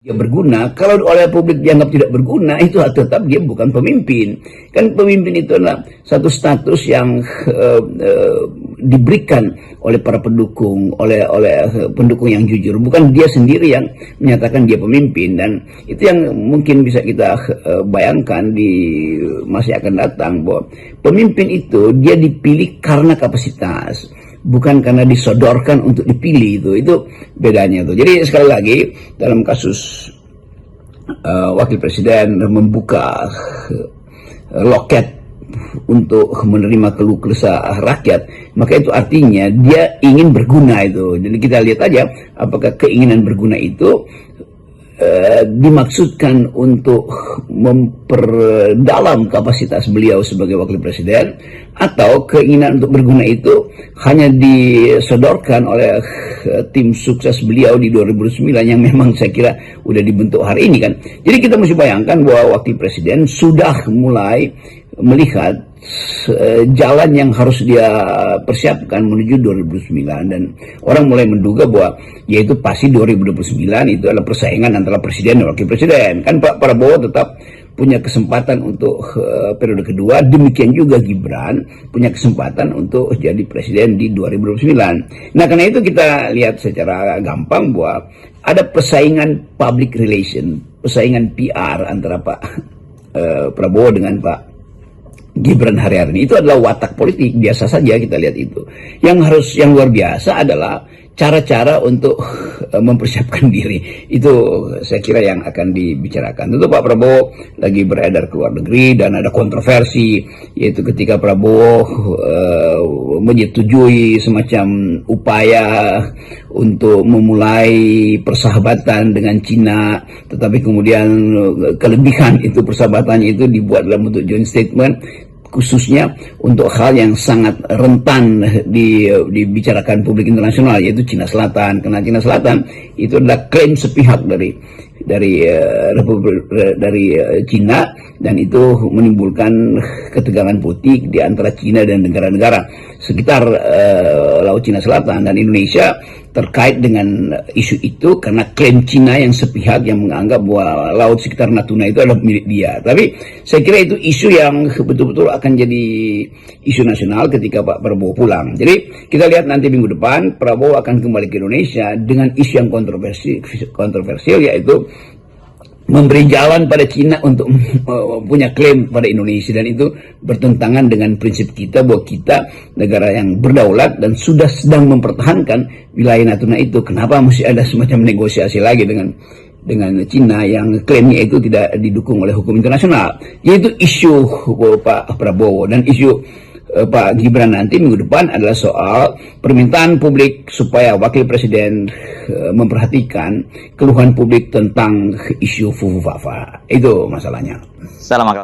dia berguna. Kalau oleh publik dianggap tidak berguna, itu tetap dia bukan pemimpin. Kan pemimpin itu adalah satu status yang diberikan oleh para pendukung, oleh pendukung yang jujur. Bukan dia sendiri yang menyatakan dia pemimpin. Dan itu yang mungkin bisa kita bayangkan di masa yang akan datang, bahwa pemimpin itu dia dipilih karena kapasitas, bukan karena disodorkan untuk dipilih. Itu bedanya tuh. Jadi sekali lagi, dalam kasus wakil presiden membuka loket untuk menerima keluh kesah rakyat, maka itu artinya dia ingin berguna itu. Jadi kita lihat aja apakah keinginan berguna itu dimaksudkan untuk memperdalam kapasitas beliau sebagai wakil presiden, atau keinginan untuk berguna itu hanya disodorkan oleh tim sukses beliau di 2009 yang memang saya kira udah dibentuk hari ini kan. Jadi kita mesti bayangkan bahwa wakil presiden sudah mulai melihat jalan yang harus dia persiapkan menuju 2009, dan orang mulai menduga bahwa yaitu pasti 2029 itu adalah persaingan antara presiden dan wakil presiden. Kan Pak Prabowo tetap punya kesempatan untuk periode kedua, demikian juga Gibran punya kesempatan untuk jadi presiden di 2029. Nah, karena itu kita lihat secara gampang bahwa ada persaingan public relation, persaingan PR antara Pak Prabowo dengan Pak Gibran hari-hari ini. Itu adalah watak politik biasa saja, kita lihat itu. Yang luar biasa adalah cara-cara untuk mempersiapkan diri. Itu saya kira yang akan dibicarakan. Tentu Pak Prabowo lagi beredar ke luar negeri dan ada kontroversi, yaitu ketika Prabowo menyetujui semacam upaya untuk memulai persahabatan dengan Cina, tetapi kemudian kelebihan itu persahabatannya itu dibuat dalam bentuk joint statement, khususnya untuk hal yang sangat rentan dibicarakan publik internasional, yaitu Cina Selatan. Karena Cina Selatan itu adalah klaim sepihak dari Cina, dan itu menimbulkan ketegangan politik di antara Cina dan negara-negara sekitar Laut Cina Selatan. Dan Indonesia terkait dengan isu itu karena klaim Cina yang sepihak, yang menganggap bahwa laut sekitar Natuna itu adalah milik dia. Tapi saya kira itu isu yang betul-betul akan jadi isu nasional ketika Pak Prabowo pulang. Jadi kita lihat nanti minggu depan Prabowo akan kembali ke Indonesia dengan isu yang kontroversial, yaitu memberi jalan pada Cina untuk punya klaim pada Indonesia, dan itu bertentangan dengan prinsip kita bahwa kita negara yang berdaulat dan sudah sedang mempertahankan wilayah Natuna itu. Kenapa mesti ada semacam negosiasi lagi dengan Cina yang klaimnya itu tidak didukung oleh hukum internasional? Yaitu isu Pak Prabowo. Dan isu Pak Gibran nanti minggu depan adalah soal permintaan publik supaya wakil presiden memperhatikan keluhan publik tentang isu Fufu Fafa. Itu masalahnya. Salam.